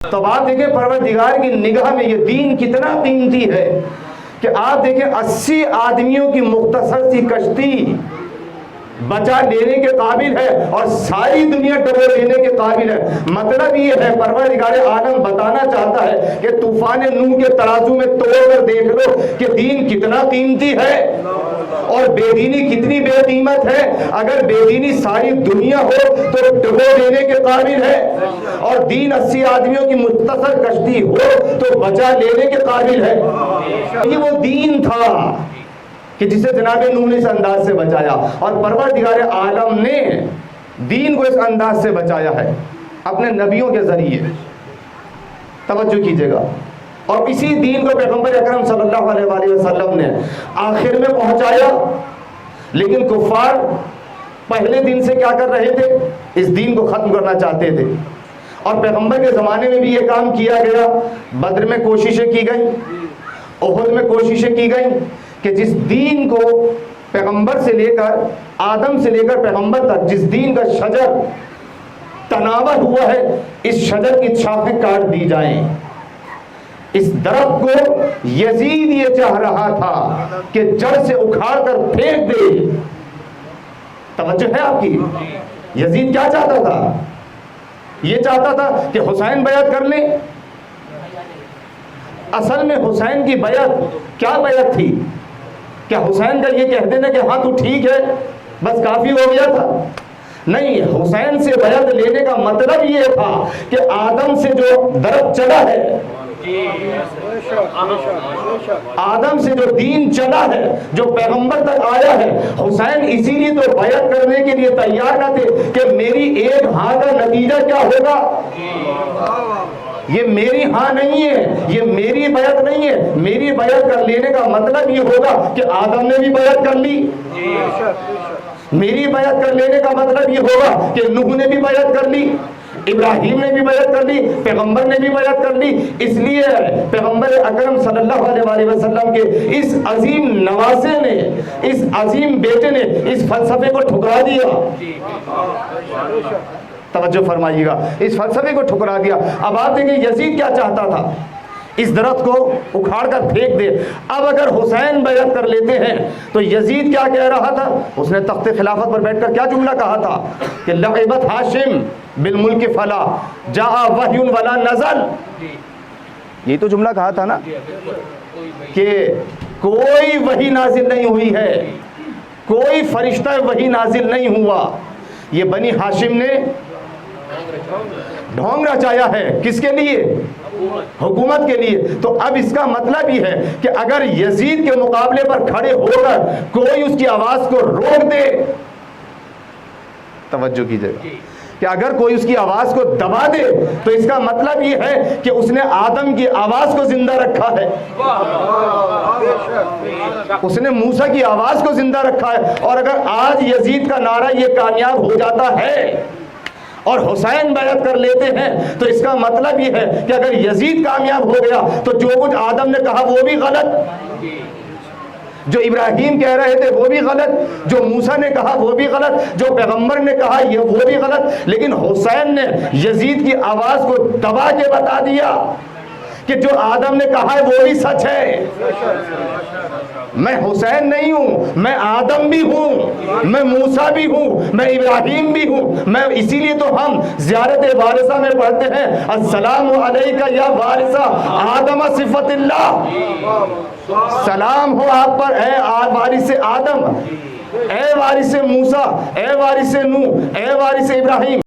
تو آپ دیکھیں پروردگار کی نگاہ میں یہ دین کتنا قیمتی ہے کہ آپ دیکھیں 80 آدمیوں کی مختصر سی کشتی بچا لینے کے قابل ہے اور ساری دنیا ڈبو لینے کے قابل ہے۔ مطلب یہ ہے پروردگار عالم بتانا چاہتا ہے کہ طوفان نوح کے ترازو میں توڑ کر دیکھ لو کہ دین کتنا قیمتی ہے اور بے دینی کتنی بے قیمت ہے۔ اگر بے دینی ساری دنیا ہو تو ڈبو لینے کے قابل ہے اور دین 80 آدمیوں کی مختصر کشتی ہو تو بچا لینے کے قابل ہے۔ یہ وہ دین تھا کہ جسے جناب نوح نے اس انداز سے بچایا اور پروردگار عالم نے دین کو اس انداز سے بچایا ہے اپنے نبیوں کے ذریعے۔ توجہ کیجئے گا، اور اسی دین کو پیغمبر اکرم صلی اللہ علیہ وآلہ وسلم نے آخر میں پہنچایا، لیکن کفار پہلے دن سے کیا کر رہے تھے؟ اس دین کو ختم کرنا چاہتے تھے، اور پیغمبر کے زمانے میں بھی یہ کام کیا گیا۔ بدر میں کوششیں کی گئیں، احد میں کوششیں کی گئیں کہ جس دین کو پیغمبر سے لے کر آدم سے لے کر پیغمبر تک جس دین کا شجر تناور ہوا ہے، اس شجر کی شاخیں کاٹ دی جائیں۔ اس درخت کو یزید یہ چاہ رہا تھا کہ جڑ سے اکھاڑ کر پھینک دے۔ توجہ ہے آپ کی؟ یزید کیا چاہتا تھا؟ یہ چاہتا تھا کہ حسین بیعت کر لیں۔ اصل میں حسین کی بیعت کیا بیعت تھی؟ کیا حسین کا یہ کہہ دینا کہ ہاں تو ٹھیک ہے بس کافی ہو گیا تھا؟ نہیں، حسین سے بیعت لینے کا مطلب یہ تھا کہ آدم سے جو درخت چلا ہے، آدم سے جو دین چلا ہے، جو پیغمبر تک آیا ہے، حسین اسی لیے تو بیعت کرنے کے لیے تیار نہ تھے کہ میری ایک ہاں کا نتیجہ کیا ہوگا۔ یہ میری ہاں نہیں ہے، یہ میری بیعت نہیں ہے۔ میری بیعت کر لینے کا مطلب یہ ہوگا کہ آدم نے بھی بیعت کر لی، میری بیعت کر لینے کا مطلب یہ ہوگا کہ نوح نے بھی بیعت کر لی، ابراہیم نے بھی بیعت کر لی، پیغمبر نے بھی بیعت کر لی۔ اس لیے پیغمبر اکرم صلی اللہ علیہ وآلہ وسلم کے اس عظیم نواسے نے، اس عظیم بیٹے نے اس فلسفے کو ٹھکرا دیا۔ توجہ فرمائیے گا، اس فلسفے کو ٹھکرا دیا۔ اب آپ دیکھیں یزید کیا چاہتا تھا؟ اس درخت کو اکھاڑ کر پھینک دے۔ اب اگر حسین بیعت کر لیتے ہیں تو یزید کیا کہہ رہا تھا؟ اس نے تخت خلافت پر بیٹھ کر کیا جملہ کہا تھا کہ لعبت ہاشم بالملک فلا جاء وحی ولا نزل۔ یہ تو جملہ کہا تھا نا کہ کوئی وحی نازل نہیں ہوئی ہے، کوئی فرشتہ وحی نازل نہیں ہوا۔ یہ بنی ہاشم نے ڈھونگ رچایا ہے، کس کے لیے؟ حکومت کے لیے۔ تو اب اس کا مطلب یہ ہے کہ اگر یزید کے مقابلے پر کھڑے ہو کر کوئی اس کی آواز کو روک دے، توجہ کیجئے گا، کہ اگر کوئی اس کی آواز کو دبا دے تو اس کا مطلب یہ ہے کہ اس نے آدم کی آواز کو زندہ رکھا ہے، اس نے موسیٰ کی آواز کو زندہ رکھا ہے۔ اور اگر آج یزید کا نعرہ یہ کامیاب ہو جاتا ہے اور حسین بیعت کر لیتے ہیں تو اس کا مطلب یہ ہے کہ اگر یزید کامیاب ہو گیا تو جو کچھ آدم نے کہا وہ بھی غلط، جو ابراہیم کہہ رہے تھے وہ بھی غلط، جو موسیٰ نے کہا وہ بھی غلط، جو پیغمبر نے کہا یہ وہ بھی غلط۔ لیکن حسین نے یزید کی آواز کو دبا کے بتا دیا کہ جو آدم نے کہا ہے وہ بھی سچ ہے۔ میں حسین نہیں ہوں، میں آدم بھی ہوں، میں موسیٰ بھی ہوں، میں ابراہیم بھی ہوں۔ میں اسی لیے تو ہم زیارت وارثہ میں پڑھتے ہیں السلام علیکہ یا وارثہ آدم صفت اللہ، سلام ہو آپ پر اے وارث آدم، اے وارث موسیٰ، اے وارث نوح، اے وارث ابراہیم۔